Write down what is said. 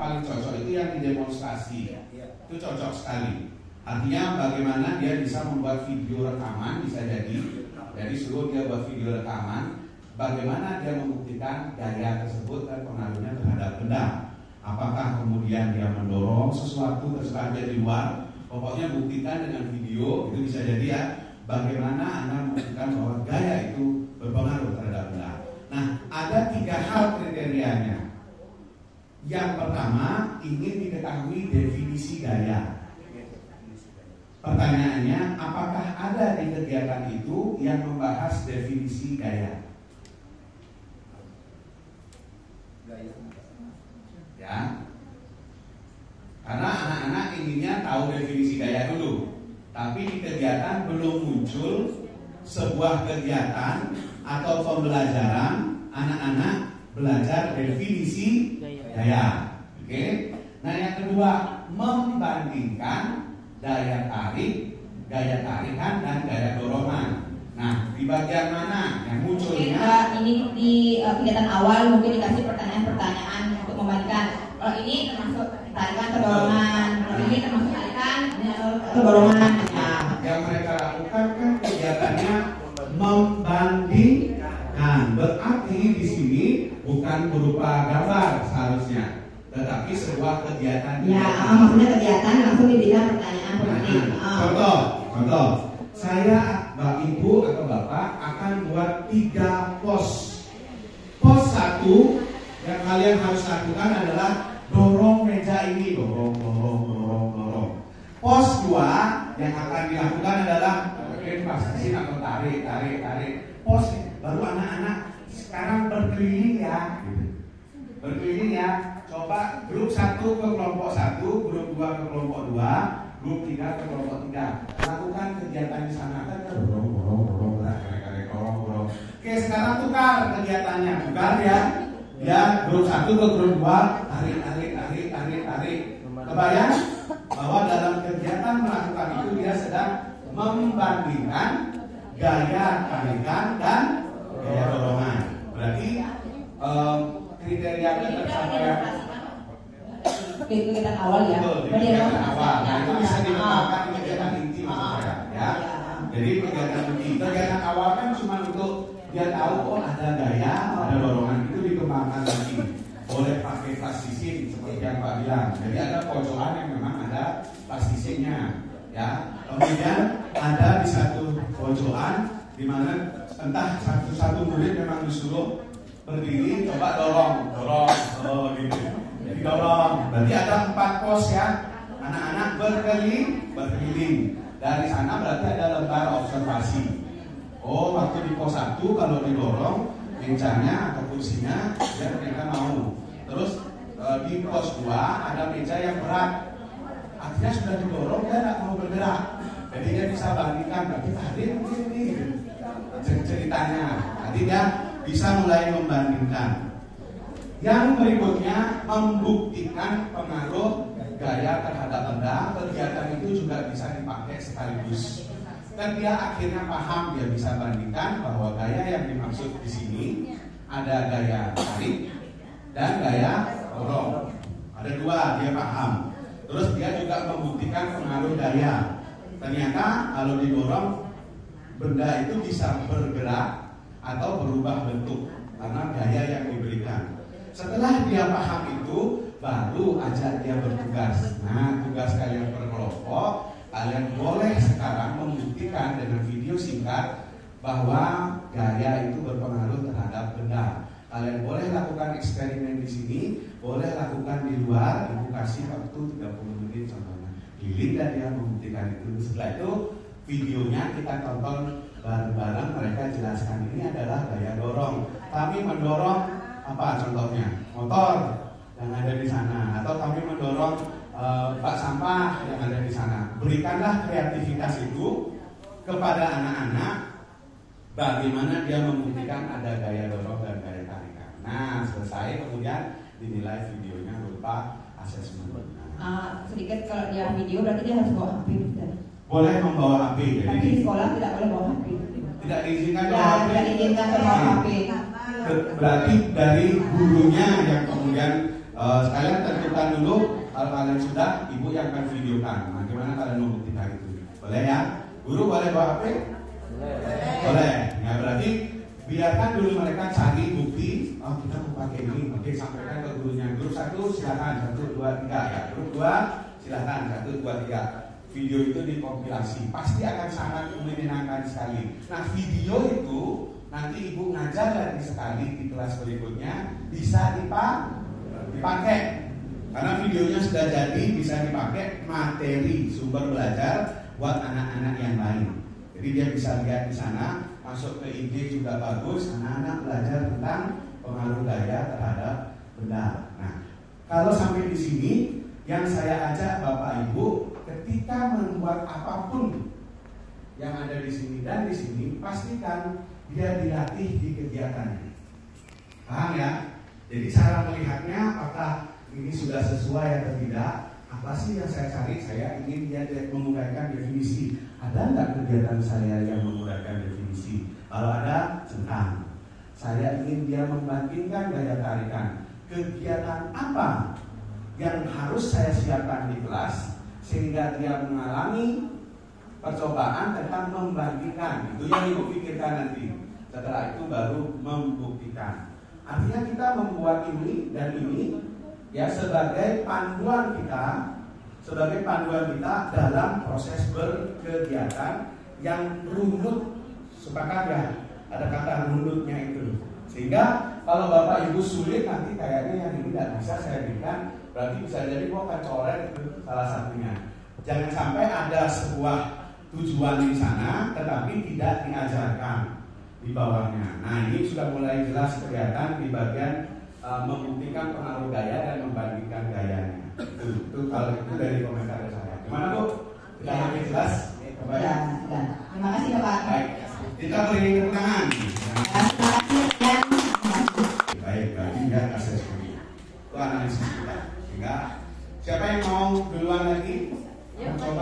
paling cocok itu yang didemonstrasi. Itu cocok sekali. Artinya bagaimana dia bisa membuat video rekaman, bisa jadi suruh dia buat video rekaman, bagaimana dia membuktikan gaya tersebut dan pengaruhnya terhadap benda. Apakah kemudian dia mendorong sesuatu terserah dia di luar, pokoknya buktikan dengan video, itu bisa jadi ya. Bagaimana Anda membuktikan bahwa gaya itu berpengaruh terhadap benda. Nah, ada 3 hal kriterianya. Yang pertama, ingin diketahui definisi gaya. Pertanyaannya, apakah ada di kegiatan itu yang membahas definisi gaya? Ya, karena anak-anak inginnya tahu definisi gaya dulu, tapi di kegiatan belum muncul sebuah kegiatan atau pembelajaran anak-anak belajar definisi gaya. Oke. Nah, yang kedua, membandingkan daya tarik, gaya tarikan, dan gaya dorongan. Nah, di bagian mana yang munculnya? Ini di kegiatan awal mungkin dikasih pertanyaan-pertanyaan untuk membandingkan. Kalau ini termasuk tarikan atau dorongan, kalau ini termasuk tarikan atau dorongan. Nah, yang mereka lakukan kan kegiatannya membandingkan. Berarti di sini bukan berupa gambar seharusnya, tetapi sebuah kegiatan. Ya, maksudnya kegiatan langsung diberikan pertanyaan penting. Contoh, saya, Mbak Ibu atau Bapak akan buat 3 pos. Pos 1 yang kalian harus lakukan adalah dorong meja ini, dorong. Pos 2 yang akan dilakukan adalah mungkin pasin atau tarik. Pos baru anak-anak sekarang berkeliling ya. Berkeliling ya. Coba grup 1 ke kelompok 1, grup 2 ke kelompok 2, grup 3 ke kelompok 3. Lakukan kegiatan di sana kan dorong. Oke, sekarang tukar kegiatannya, tukar ya. Ya, grup 1 ke grup 2, tarik. Kebayang bahwa dalam kegiatan melakukan itu dia sedang membandingkan gaya tarikan dan gaya dorongan. Berarti kriteria ketercapaian kegiatan awal ya. Kegiatan awal. Nah, itu bisa dikembangkan di kegiatan inti ya. Jadi kegiatan awal kan cuma untuk dia tahu ada gaya, ada dorongan, itu dikembangkan lagi. Boleh pakai plastisin seperti yang Pak bilang. Jadi ada pojokan yang memang ada plastisinnya, ya. Kemudian ada di satu pojokan di mana entah satu murid memang disuruh berdiri, coba dorong, gitu. Jadi dorong. Berarti ada 4 pos ya. Anak-anak berkeliling. Dari sana berarti ada lembar observasi. Oh, waktu di pos 1 kalau didorong mejanya atau kursinya dia ternyata mau. Terus di pos 2 ada meja yang berat. Artinya sudah didorong dia tidak mau bergerak. Jadi dia bisa bandingkan berarti tadi mungkin ini ceritanya. Jadi dia bisa mulai membandingkan. Yang berikutnya membuktikan pengaruh gaya terhadap benda. Kegiatan itu juga bisa dipakai sekaligus. Dan dia akhirnya paham, dia bisa bandingkan bahwa gaya yang dimaksud di sini ada gaya tarik dan gaya dorong. Ada 2, dia paham. Terus dia juga membuktikan pengaruh gaya. Ternyata kalau didorong benda itu bisa bergerak atau berubah bentuk karena gaya yang diberikan. Setelah dia paham itu, baru ajak dia bertugas. Nah, tugas kalian berkelompok, kalian boleh sekarang membuktikan dengan video singkat bahwa gaya itu berpengaruh terhadap benda. Kalian boleh lakukan eksperimen di sini, boleh lakukan di luar, ibu kasih waktu 30 menit contohnya. Lilin dan dia membuktikan itu. Setelah itu videonya kita tonton bareng-bareng, mereka jelaskan ini adalah gaya dorong. Kami mendorong apa contohnya? Motor yang ada di sana, atau kami mendorong bak sampah yang ada di sana. Berikanlah kreativitas itu kepada anak-anak, bagaimana dia membuktikan ada gaya dorong dan gaya tarikan. Nah, selesai kemudian dinilai videonya berupa asesmen. Sedikit kalau dia video berarti dia harus bawa HP. Boleh membawa HP. Tapi di sekolah tidak boleh bawa HP. Tidak diizinkan Ya, bawa HP. tidak diizinkan bawa HP. Berarti dari gurunya yang kemudian Sekalian tentukan dulu kalau kalian sudah, ibu yang akan videokan. Bagaimana kalian membuktikan itu? Boleh ya? Guru boleh bawa HP? Boleh. Ya berarti biarkan dulu mereka cari bukti. Oh kita mau pakai ini. Oke, sampaikan ke gurunya. Guru 1 silakan 1, 2, 3 ya. Guru 2 silakan 1, 2, 3. Video itu dikompilasi. Pasti akan sangat menyenangkan sekali. Nah video itu nanti ibu ngajar lagi sekali di kelas berikutnya bisa dipakai. Karena videonya sudah jadi bisa dipakai materi sumber belajar buat anak-anak yang lain. Jadi dia bisa lihat di sana, masuk ke IG juga bagus, anak-anak belajar tentang pengaruh gaya terhadap benda. Nah, kalau sampai di sini, yang saya ajak Bapak Ibu, ketika membuat apapun yang ada di sini dan di sini, pastikan dia dilatih di kegiatannya. Paham ya? Jadi cara melihatnya apakah ini sudah sesuai atau tidak? Apa sih yang saya cari? Saya ingin dia menguraikan definisi. Ada nggak kegiatan saya yang menguraikan definisi? Kalau ada, centang. Saya ingin dia membandingkan gaya tarikan. Kegiatan apa yang harus saya siapkan di kelas sehingga dia mengalami percobaan tentang membandingkan. Itu yang ibu pikirkan nanti. Setelah itu baru membuktikan. Artinya kita membuat ini dan ini ya sebagai panduan kita dalam proses berkegiatan yang runut. Sepakat ya, ada kata runutnya itu. Sehingga kalau Bapak Ibu sulit nanti kayaknya yang ini tidak bisa saya berikan, berarti bisa jadi gua akan coret itu salah satunya. Jangan sampai ada sebuah tujuan di sana tetapi tidak diajarkan di bawahnya. Nah ini sudah mulai jelas kelihatan di bagian membuktikan pengaruh gaya dan membandingkan gayanya. Itu kalau itu dari komentar saya. Gimana Bu? Tidak lebih jelas? Ya. Terima kasih Bapak. Baik. Kita beri tepuk tangan. Terima kasih dan Baik, berarti dia asesmen. Itu analisis kita. Sehingga siapa yang mau duluan lagi? Mencoba